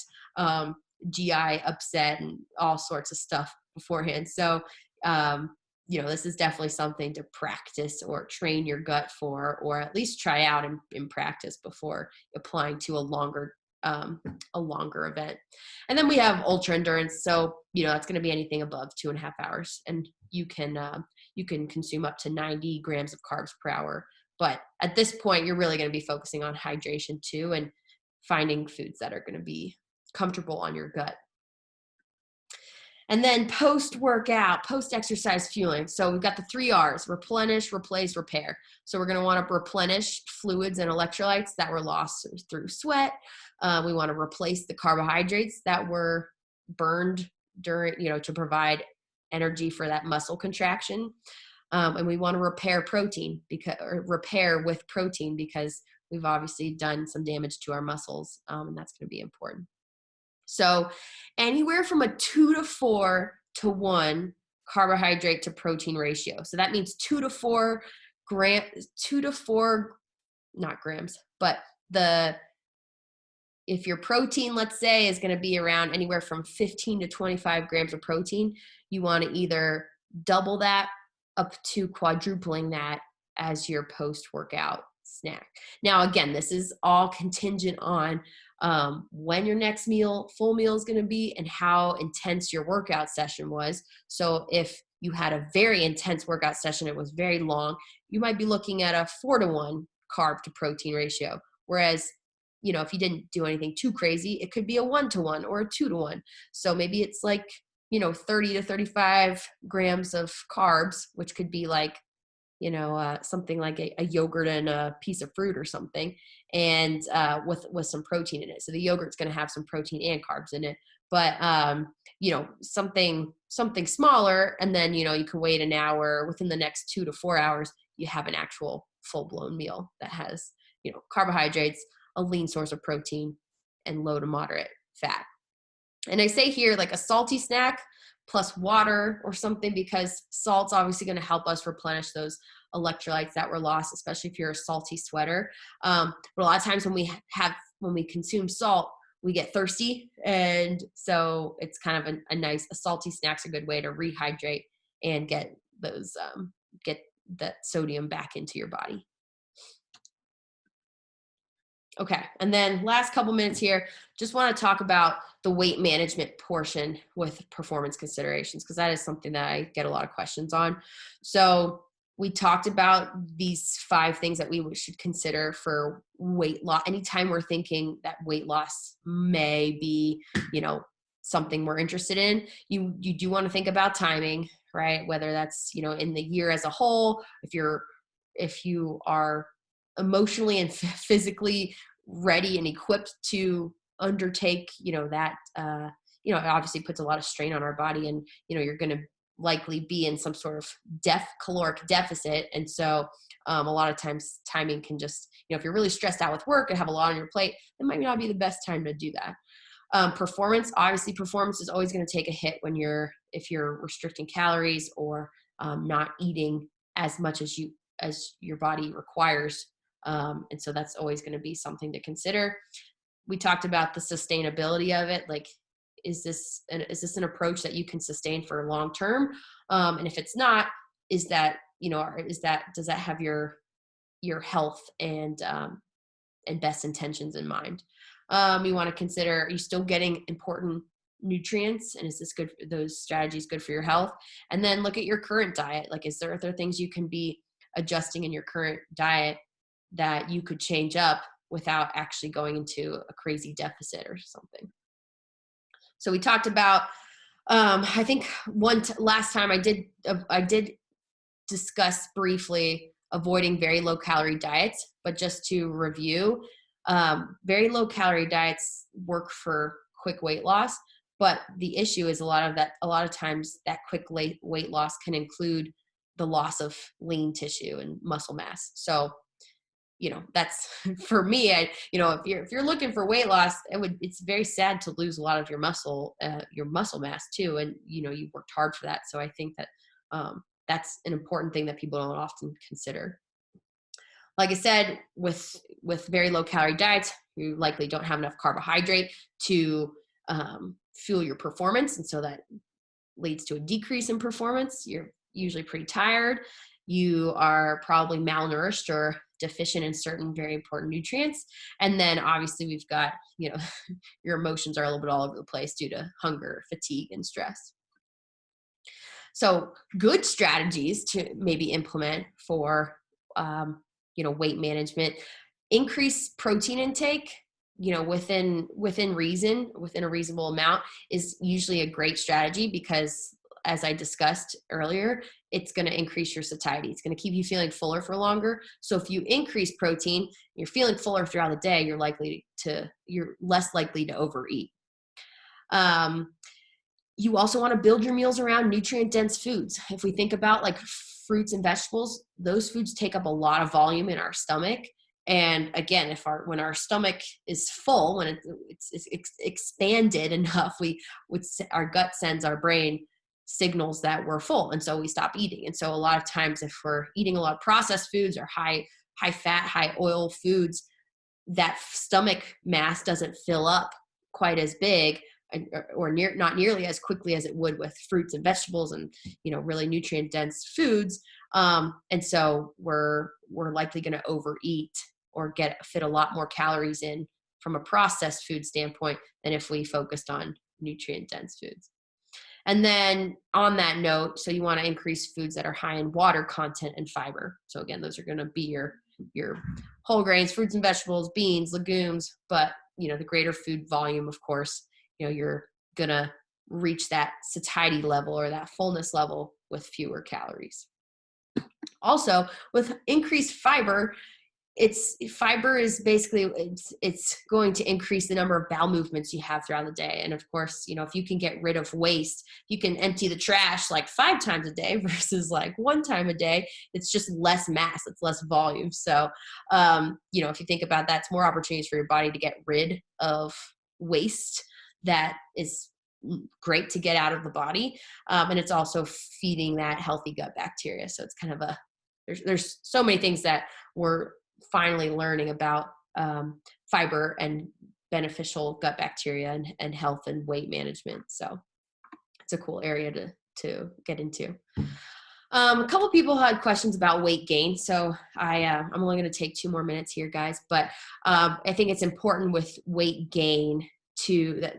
GI upset and all sorts of stuff beforehand. So, this is definitely something to practice or train your gut for, or at least try out in practice before applying to a longer event. And then we have ultra endurance. So, that's going to be anything above 2.5 hours, and you can consume up to 90 grams of carbs per hour. But at this point, you're really going to be focusing on hydration too, and finding foods that are going to be comfortable on your gut. And then post-workout, post-exercise fueling. So we've got the 3 R's: replenish, replace, repair. So we're going to want to replenish fluids and electrolytes that were lost through sweat. We want to replace the carbohydrates that were burned during, to provide energy for that muscle contraction. And we want to repair with protein, because we've obviously done some damage to our muscles, and that's going to be important. So anywhere from a 2 to 4 to 1 carbohydrate to protein ratio. So that means 2 to 4 not grams, but if your protein, let's say, is going to be around anywhere from 15 to 25 grams of protein, you want to either double that up to quadrupling that as your post-workout snack. Now, again, this is all contingent on when your next full meal is going to be, and how intense your workout session was. So if you had a very intense workout session, it was very long, you might be looking at a 4 to 1 carb to protein ratio. Whereas, if you didn't do anything too crazy, it could be a 1 to 1 or a 2 to 1. So maybe it's 30 to 35 grams of carbs, which could be something like a yogurt and a piece of fruit or something, and with some protein in it. So the yogurt's going to have some protein and carbs in it, but something smaller, and then you can wait an hour. Within the next 2 to 4 hours, you have an actual full-blown meal that has carbohydrates, a lean source of protein, and low to moderate fat. And I say here a salty snack plus water or something, because salt's obviously going to help us replenish those electrolytes that were lost, especially if you're a salty sweater. But a lot of times when we consume salt, we get thirsty. And so it's kind of a salty snack's a good way to rehydrate and get that sodium back into your body. Okay, and then last couple minutes here, just want to talk about the weight management portion with performance considerations, because that is something that I get a lot of questions on. So we talked about these 5 things that we should consider for weight loss. Anytime we're thinking that weight loss may be, something we're interested in, you do want to think about timing, right? Whether that's, in the year as a whole, if you are emotionally and physically ready and equipped to undertake, that, it obviously puts a lot of strain on our body, and, you're going to likely be in some sort of caloric deficit. And so a lot of times timing can just, if you're really stressed out with work and have a lot on your plate, it might not be the best time to do that. Performance is always going to take a hit if you're restricting calories or not eating as much as your body requires. And so that's always going to be something to consider. We talked about the sustainability of it. Is this an approach that you can sustain for long term? And if it's not, does that have your your health and best intentions in mind. You want to consider, are you still getting important nutrients, and is this good, those strategies good for your health? And then look at your current diet. Like, are there things you can be adjusting in your current diet that you could change up without actually going into a crazy deficit or something? So we talked about, I think last time I did discuss briefly avoiding very low calorie diets, but just to review, very low calorie diets work for quick weight loss, but the issue is a lot of times that quick weight loss can include the loss of lean tissue and muscle mass. So, that's for me, if you're looking for weight loss, it's very sad to lose a lot of your muscle mass too. And, you worked hard for that. So I think that, that's an important thing that people don't often consider. Like I said, with very low calorie diets, you likely don't have enough carbohydrate to fuel your performance. And so that leads to a decrease in performance. You're usually pretty tired. You are probably malnourished or deficient in certain very important nutrients. And then obviously we've got, your emotions are a little bit all over the place due to hunger, fatigue, and stress. So good strategies to maybe implement for, weight management: increase protein intake, within reason, within a reasonable amount, is usually a great strategy because, as I discussed earlier, it's going to increase your satiety. It's going to keep you feeling fuller for longer. So if you increase protein, you're feeling fuller throughout the day, you're less likely to overeat. You also want to build your meals around nutrient-dense foods. If we think about like fruits and vegetables, those foods take up a lot of volume in our stomach. And again, when our stomach is full, when it's expanded enough, our gut sends our brain signals that we're full, and so we stop eating. And so a lot of times, if we're eating a lot of processed foods or high fat, high oil foods, that stomach mass doesn't fill up quite as big, or not nearly as quickly as it would with fruits and vegetables and really nutrient dense foods. And so we're likely going to overeat or fit a lot more calories in from a processed food standpoint than if we focused on nutrient dense foods. And then on that note, so you want to increase foods that are high in water content and fiber. So again, those are going to be your whole grains, fruits and vegetables, beans, legumes, but the greater food volume, of course, you're going to reach that satiety level or that fullness level with fewer calories. Also, with increased fiber, fiber is basically, it's going to increase the number of bowel movements you have throughout the day. And of course, if you can get rid of waste, you can empty the trash like 5 times a day versus like 1 time a day. It's just less mass, it's less volume. So, if you think about that, it's more opportunities for your body to get rid of waste that is great to get out of the body. And it's also feeding that healthy gut bacteria. So it's kind of there's so many things that we're finally learning about fiber and beneficial gut bacteria and health and weight management. So it's a cool area to get into. A couple people had questions about weight gain. So I'm only going to take 2 more minutes here, guys. But I think it's important with weight gain that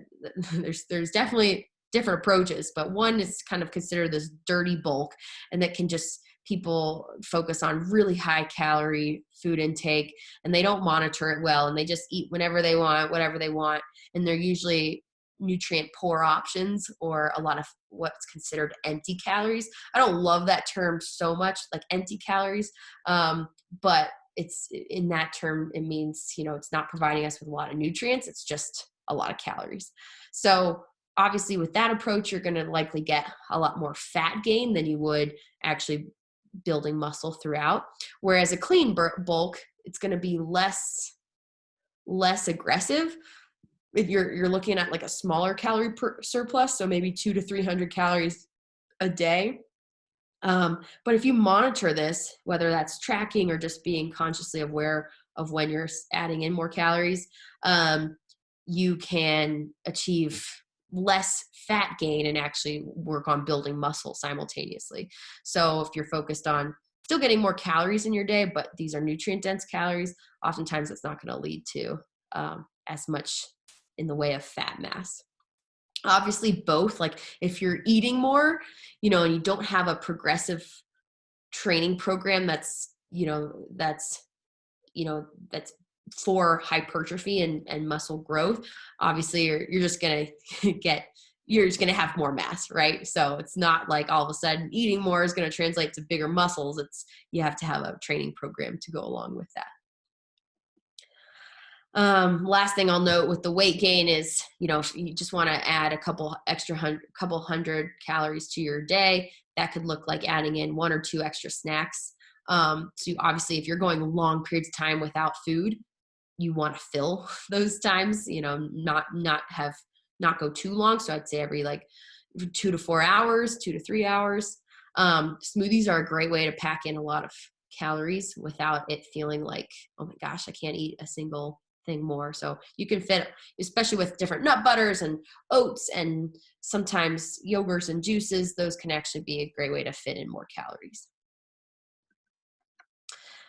there's definitely different approaches, but one is kind of considered this dirty bulk, and that can just, people focus on really high calorie food intake and they don't monitor it well, and they just eat whenever they want, whatever they want. And they're usually nutrient poor options, or a lot of what's considered empty calories. I don't love that term so much, like empty calories. But it's, in that term, it means, it's not providing us with a lot of nutrients. It's just a lot of calories. So obviously with that approach, you're going to likely get a lot more fat gain than you would actually building muscle throughout. Whereas a clean bulk, it's going to be less aggressive. If you're looking at like a smaller calorie surplus, so maybe 200 to 300 calories a day. But if you monitor this, whether that's tracking or just being consciously aware of when you're adding in more calories, you can achieve less fat gain and actually work on building muscle simultaneously. So if you're focused on still getting more calories in your day, but these are nutrient dense calories. Oftentimes it's not going to lead to as much in the way of fat mass. Obviously both, like if you're eating more, you know, and you don't have a progressive training program that's for hypertrophy and muscle growth, obviously you're just going to have more mass, right? So it's not like all of a sudden eating more is going to translate to bigger muscles. You have to have a training program to go along with that. Last thing I'll note with the weight gain is, you know, if you just want to add a couple hundred calories to your day, that could look like adding in 1 or 2 extra snacks. So obviously if you're going long periods of time without food, you want to fill those times, you know, not go too long. So I'd say every like 2 to 4 hours, 2 to 3 hours. Smoothies are a great way to pack in a lot of calories without it feeling like, oh my gosh, I can't eat a single thing more. So you can fit, especially with different nut butters and oats and sometimes yogurts and juices, those can actually be a great way to fit in more calories.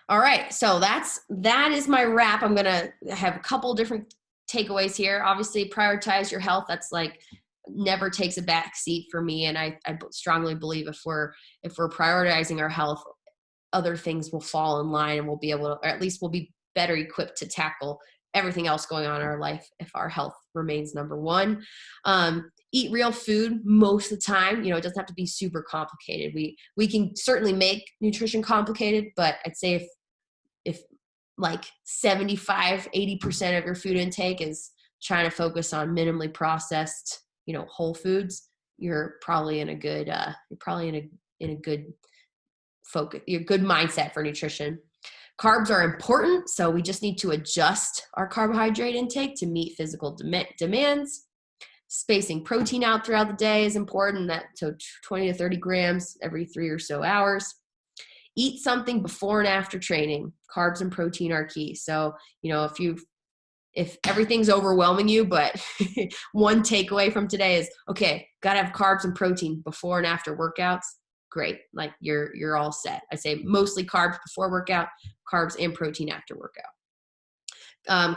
All right, so that is my wrap. I'm gonna have a couple different takeaways here. Obviously, prioritize your health. That's like never takes a back seat for me, and I strongly believe if we're prioritizing our health, other things will fall in line, and we'll be able to, or at least we'll be better equipped to tackle everything else going on in our life if our health remains number one. Eat real food most of the time. You know, it doesn't have to be super complicated. We can certainly make nutrition complicated, but I'd say if like 75-80% of your food intake is trying to focus on minimally processed, you know, whole foods, you're probably in a good focus, your good mindset for nutrition. Carbs are important, so we just need to adjust our carbohydrate intake to meet physical demands. Spacing protein out throughout the day is important, so 20 to 30 grams every 3 or so hours. Eat something before and after training. Carbs and protein are key. So, you know, if everything's overwhelming you, but one takeaway from today is, okay, got to have carbs and protein before and after workouts. Great. Like you're all set. I say mostly carbs before workout, carbs and protein after workout.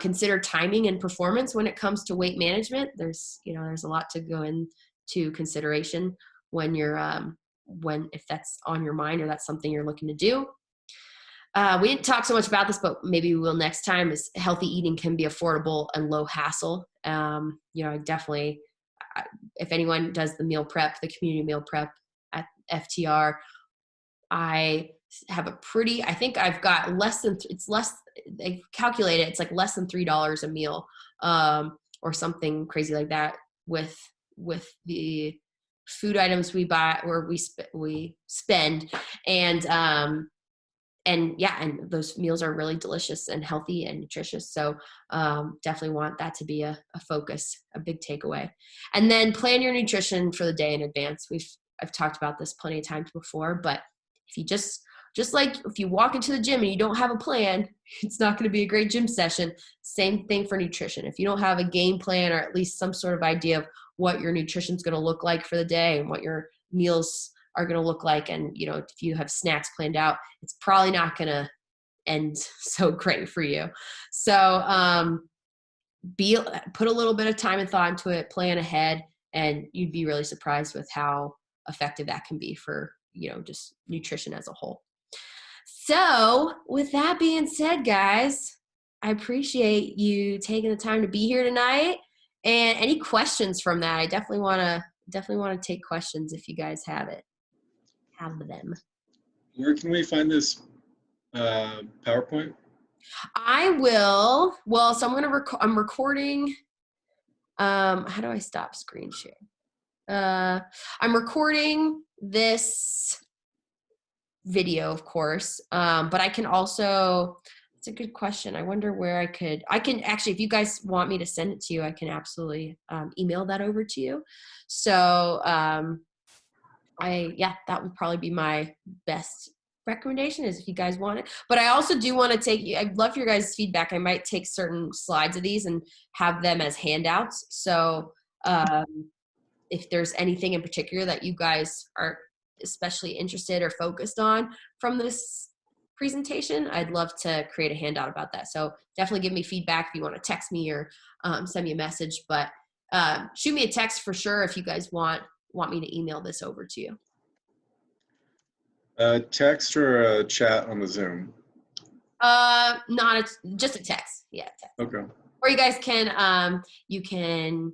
Consider timing and performance when it comes to weight management. There's a lot to go into consideration when you're, if that's on your mind or that's something you're looking to do. We didn't talk so much about this, but maybe we will next time, is healthy eating can be affordable and low hassle. I definitely, if anyone does the meal prep, the community meal prep at FTR, I have I think I've got they calculate it, it's like less than $3 a meal, or something crazy like that with the food items we buy or we spend. And those meals are really delicious and healthy and nutritious. So definitely want that to be a focus, a big takeaway. And then plan your nutrition for the day in advance. I've talked about this plenty of times before, but if you just like if you walk into the gym and you don't have a plan, it's not going to be a great gym session. Same thing for nutrition. If you don't have a game plan or at least some sort of idea of what your nutrition is going to look like for the day and what your meals are going to look like, and you know, if you have snacks planned out, it's probably not going to end so great for you. So put a little bit of time and thought into it, plan ahead, and you'd be really surprised with how effective that can be for, you know, just nutrition as a whole. So with that being said, guys, I appreciate you taking the time to be here tonight. And any questions from that, I definitely want to take questions if you guys have them. Where can we find this PowerPoint? I will. Well, so I'm recording. How do I stop screen share? I'm recording this video, of course, but I can also, it's a good question. I wonder where I can actually, if you guys want me to send it to you, I can absolutely email that over to you. So that would probably be my best recommendation, is if you guys want it. But I also do want to I'd love your guys' feedback. I might take certain slides of these and have them as handouts. So if there's anything in particular that you guys are especially interested or focused on from this presentation, I'd love to create a handout about that. So definitely give me feedback if you want to text me or send me a message, but shoot me a text for sure if you guys want me to email this over to you. Text or a chat on the Zoom? Just a text. Yeah, text. Okay. Or you guys can you can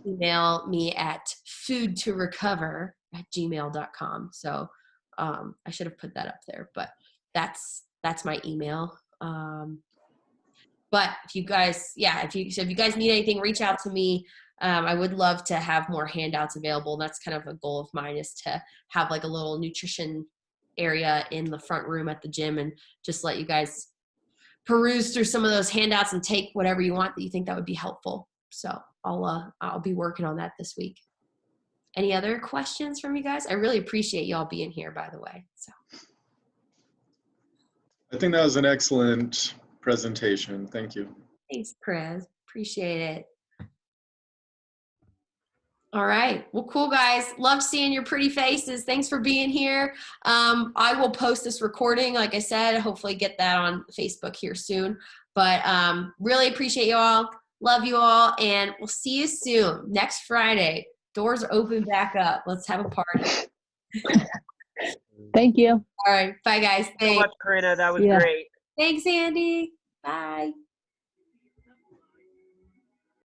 email me at foodtorecover@gmail.com. So I should have put that up there, but that's my email. But if you guys, if you guys need anything, reach out to me. I would love to have more handouts available. That's kind of a goal of mine, is to have like a little nutrition area in the front room at the gym and just let you guys peruse through some of those handouts and take whatever you want that you think that would be helpful. So I'll be working on that this week. Any other questions from you guys? I really appreciate y'all being here, by the way. So I think that was an excellent presentation. Thank you. thanks, Prez. Appreciate it. All right. Well, cool, guys. Love seeing your pretty faces. Thanks for being here. I will post this recording, like I said, hopefully get that on Facebook here soon. But really appreciate you all. Love you all. And we'll see you soon. Next Friday. Doors open back up. Let's have a party. Thank you. All right. Bye, guys. Thanks so much, Corinna. That was Yeah. great. Thanks, Andy. Bye.